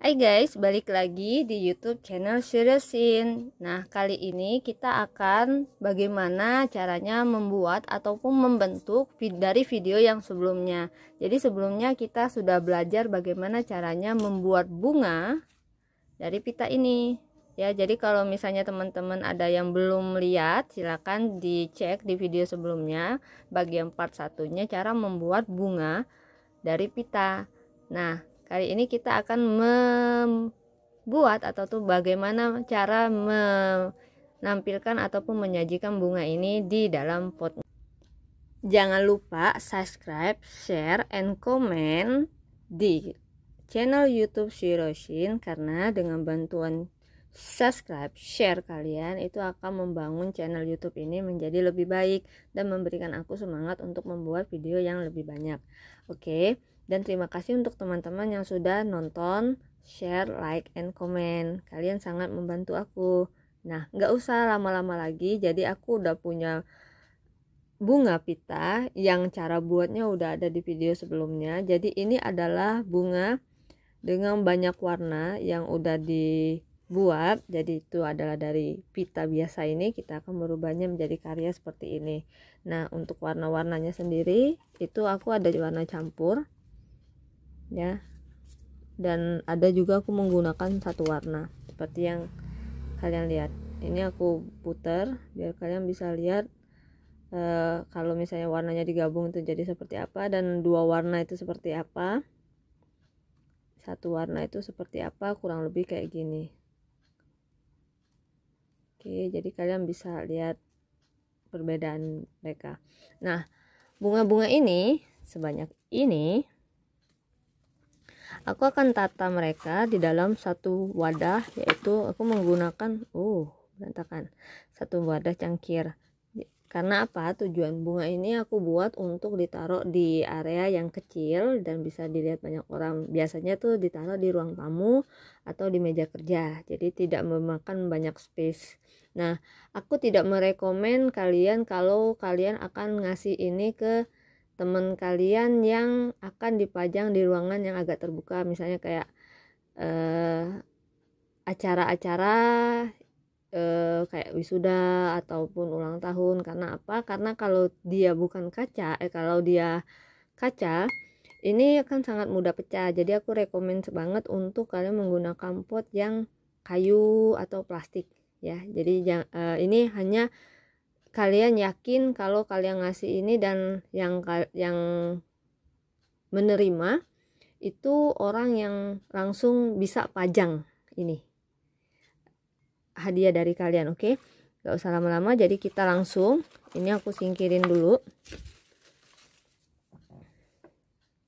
Hai guys, balik lagi di YouTube channel Siriusin. Nah, kali ini kita akan bagaimana caranya membuat ataupun membentuk dari video yang sebelumnya. Jadi sebelumnya kita sudah belajar bagaimana caranya membuat bunga dari pita ini. Ya, jadi kalau misalnya teman-teman ada yang belum lihat, silakan dicek di video sebelumnya bagian part satunya cara membuat bunga dari pita. Nah, kali ini kita akan membuat atau tuh bagaimana cara menampilkan ataupun menyajikan bunga ini di dalam pot. Jangan lupa subscribe, share, and comment di channel YouTube Shiroshin, karena dengan bantuan subscribe, share kalian itu akan membangun channel YouTube ini menjadi lebih baik dan memberikan aku semangat untuk membuat video yang lebih banyak. Oke, dan terima kasih untuk teman-teman yang sudah nonton, share, like, and comment. Kalian sangat membantu aku. Nah, nggak usah lama-lama lagi. Jadi aku udah punya bunga pita yang cara buatnya udah ada di video sebelumnya. Jadi ini adalah bunga dengan banyak warna yang udah dibuat. Jadi itu adalah dari pita biasa, ini kita akan merubahnya menjadi karya seperti ini. Nah, untuk warna-warnanya sendiri itu aku ada warna campur ya, dan ada juga aku menggunakan satu warna seperti yang kalian lihat. Ini aku putar biar kalian bisa lihat kalau misalnya warnanya digabung itu jadi seperti apa, dan dua warna itu seperti apa, satu warna itu seperti apa, kurang lebih kayak gini. Oke, jadi kalian bisa lihat perbedaan mereka. Nah, bunga-bunga ini sebanyak ini aku akan tata mereka di dalam satu wadah, yaitu aku menggunakan berantakan, satu wadah cangkir. Karena apa? Tujuan bunga ini aku buat untuk ditaruh di area yang kecil dan bisa dilihat banyak orang. Biasanya tuh ditaruh di ruang tamu atau di meja kerja, jadi tidak memakan banyak space. Nah, aku tidak merekomen kalian kalau kalian akan ngasih ini ke teman kalian yang akan dipajang di ruangan yang agak terbuka, misalnya kayak acara-acara kayak wisuda ataupun ulang tahun. Karena apa? Karena kalau dia bukan kaca, kalau dia kaca, ini akan sangat mudah pecah. Jadi aku rekomen banget untuk kalian menggunakan pot yang kayu atau plastik ya. Jadi ini hanya kalian yakin kalau kalian ngasih ini dan yang menerima itu orang yang langsung bisa pajang ini hadiah dari kalian. Oke, gak usah lama-lama, jadi kita langsung, ini aku singkirin dulu.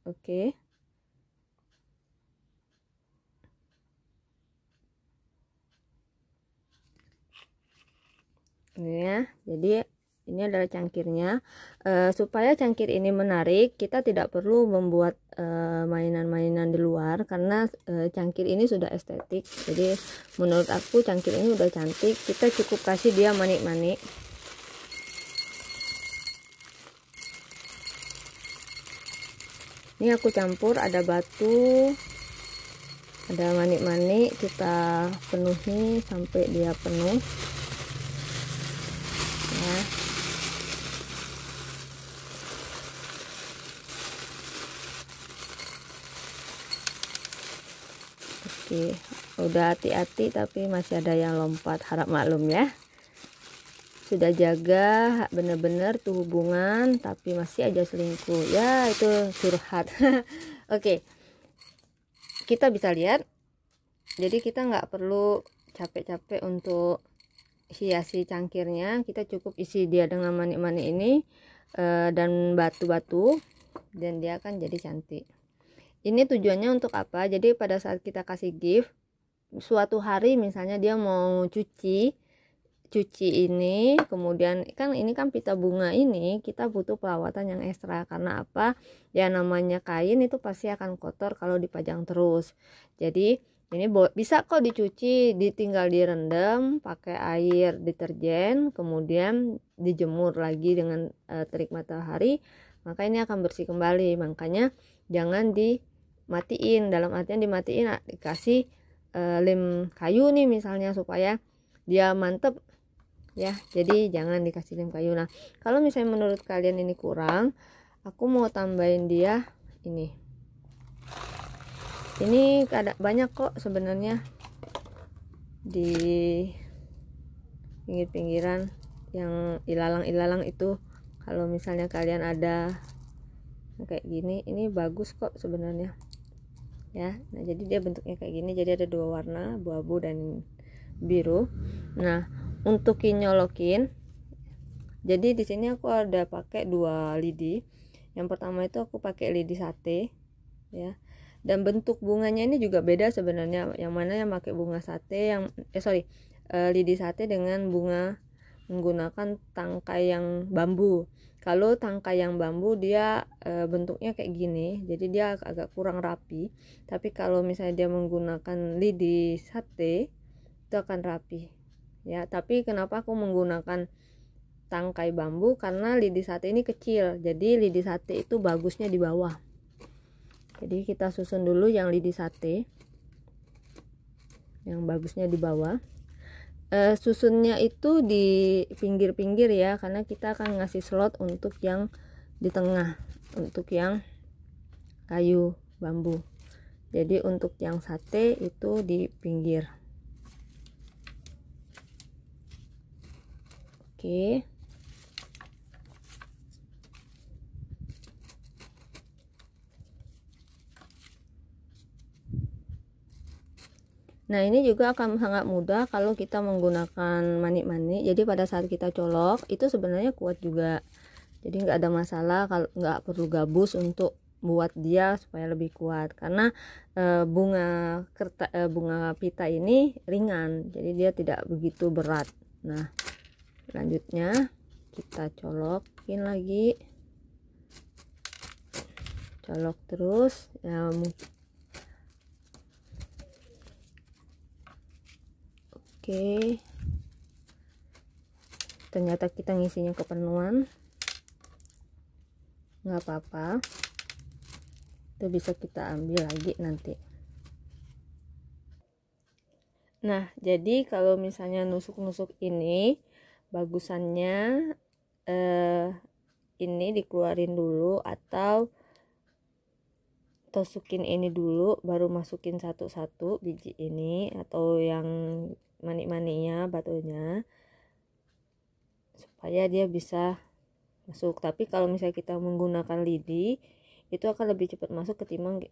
Oke, ini ya, jadi ini adalah cangkirnya. Supaya cangkir ini menarik, kita tidak perlu membuat mainan-mainan di luar, karena cangkir ini sudah estetik. Jadi menurut aku cangkir ini udah cantik, kita cukup kasih dia manik-manik. Ini aku campur, ada batu, ada manik-manik, kita penuhi sampai dia penuh ya. Oke, udah hati-hati tapi masih ada yang lompat, harap maklum ya. Sudah jaga bener-bener tuh hubungan tapi masih aja selingkuh ya, itu curhat. Oke, kita bisa lihat, jadi kita nggak perlu capek-capek untuk hiasi cangkirnya, kita cukup isi dia dengan manik-manik ini dan batu-batu, dan dia akan jadi cantik. Ini tujuannya untuk apa? Jadi pada saat kita kasih gift suatu hari, misalnya dia mau cuci ini, kemudian kan ini kan pita bunga ini kita butuh perawatan yang ekstra. Karena apa? Ya namanya kain itu pasti akan kotor kalau dipajang terus. Jadi ini bisa kok dicuci, ditinggal direndam pakai air deterjen, kemudian dijemur lagi dengan terik matahari, maka ini akan bersih kembali. Makanya jangan dimatiin, dalam artian dimatiin dikasih lem kayu nih misalnya supaya dia mantep ya. Jadi jangan dikasih lem kayu. Nah kalau misalnya menurut kalian ini kurang, aku mau tambahin dia ini ada banyak kok sebenarnya di pinggir-pinggiran yang ilalang-ilalang itu. Kalau misalnya kalian ada kayak gini, ini bagus kok sebenarnya ya. Nah jadi dia bentuknya kayak gini, jadi ada dua warna, abu-abu dan biru. Nah untuk nyolokin, jadi di sini aku ada pakai dua lidi. Yang pertama itu aku pakai lidi sate ya, dan bentuk bunganya ini juga beda sebenarnya. Yang mana yang pakai bunga sate, yang lidi sate dengan bunga menggunakan tangkai yang bambu. Kalau tangkai yang bambu dia bentuknya kayak gini, jadi dia agak kurang rapi. Tapi kalau misalnya dia menggunakan lidi sate itu akan rapi ya. Tapi kenapa aku menggunakan tangkai bambu? Karena lidi sate ini kecil, jadi lidi sate itu bagusnya di bawah. Jadi kita susun dulu yang lidi sate, yang bagusnya di bawah. Susunnya itu di pinggir-pinggir ya, karena kita akan ngasih slot untuk yang di tengah, untuk yang kayu bambu. Jadi untuk yang sate itu di pinggir. Oke. Nah ini juga akan sangat mudah kalau kita menggunakan manik-manik. Jadi pada saat kita colok itu sebenarnya kuat juga, jadi nggak ada masalah. Kalau nggak perlu gabus untuk buat dia supaya lebih kuat, karena bunga pita ini ringan, jadi dia tidak begitu berat. Nah selanjutnya kita colokin lagi, colok terus ya. Oke, ternyata kita ngisinya kepenuhan, nggak apa-apa, itu bisa kita ambil lagi nanti. Nah jadi kalau misalnya nusuk-nusuk ini bagusannya ini dikeluarin dulu, atau tusukin ini dulu baru masukin satu-satu biji ini, atau yang manik-maniknya, batunya, supaya dia bisa masuk. Tapi kalau misalnya kita menggunakan lidi itu akan lebih cepat masuk ketimbang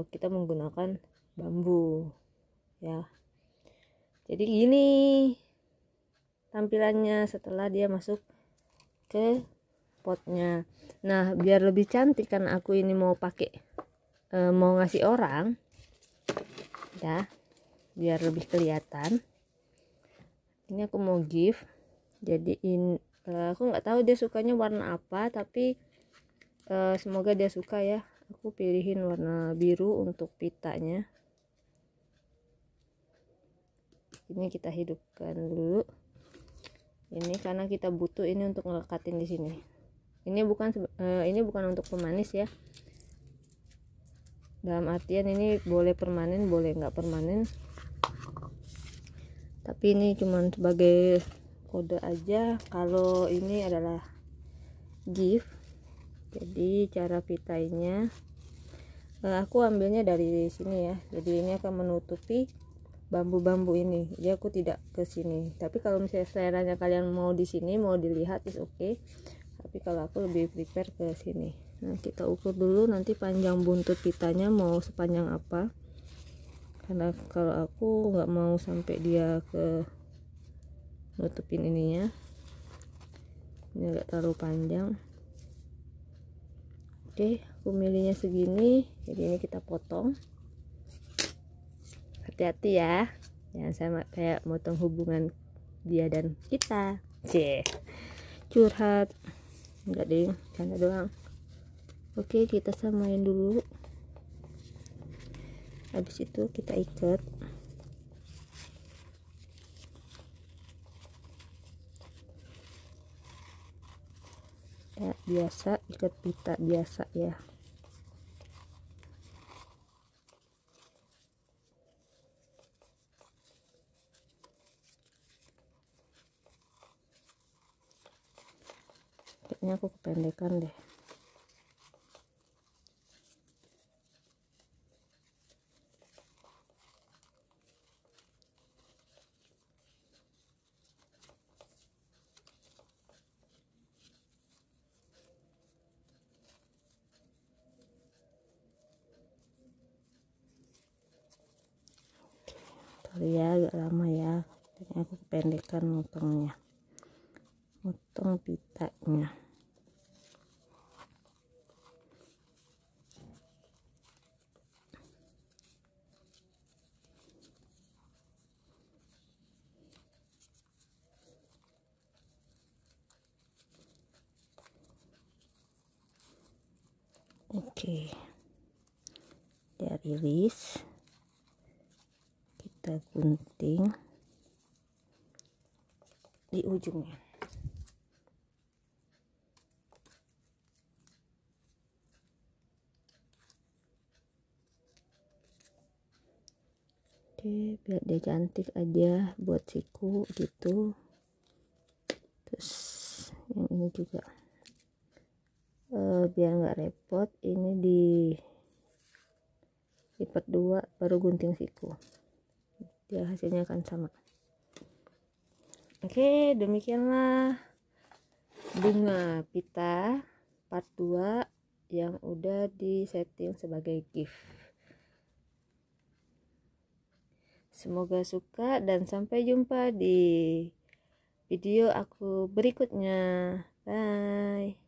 kita menggunakan bambu ya. Jadi gini tampilannya setelah dia masuk ke potnya. Nah biar lebih cantik, kan aku ini mau pakai mau ngasih orang ya, biar lebih kelihatan. Ini aku mau gift, jadi aku nggak tahu dia sukanya warna apa, tapi semoga dia suka ya. Aku pilihin warna biru untuk pitanya. Ini kita hidupkan dulu ini, karena kita butuh ini untuk ngelekatin di sini. Ini bukan untuk pemanis ya, dalam artian ini boleh permanen boleh nggak permanen, tapi ini cuman sebagai kode aja kalau ini adalah gift. Jadi cara pitainya aku ambilnya dari sini ya, jadi ini akan menutupi bambu-bambu ini, jadi aku tidak ke sini. Tapi kalau misalnya seleranya kalian mau di sini, mau dilihat is oke, tapi kalau aku lebih prepare ke sini. Nah kita ukur dulu nanti panjang buntut pitanya mau sepanjang apa, karena kalau aku nggak mau sampai dia ke nutupin ininya, ini nggak terlalu panjang. Oke, aku milihnya segini, jadi ini kita potong. Hati-hati ya, jangan sama kayak motong hubungan dia dan kita. Curhat enggak deh, canda doang. Oke, kita samain dulu, habis itu kita ikat ya, biasa ikat pita biasa ya. kayaknya aku kependekan deh. Kali ya agak lama ya, kayaknya aku kependekan motong pitanya. Oke, dia rilis, kita gunting di ujungnya. Oke, biar dia cantik aja buat siku gitu. Terus yang ini juga biar nggak repot, ini lipat 2 baru gunting siku, dia hasilnya akan sama. Oke, demikianlah bunga pita part 2 yang udah disetting sebagai gift. Semoga suka dan sampai jumpa di video aku berikutnya. Bye.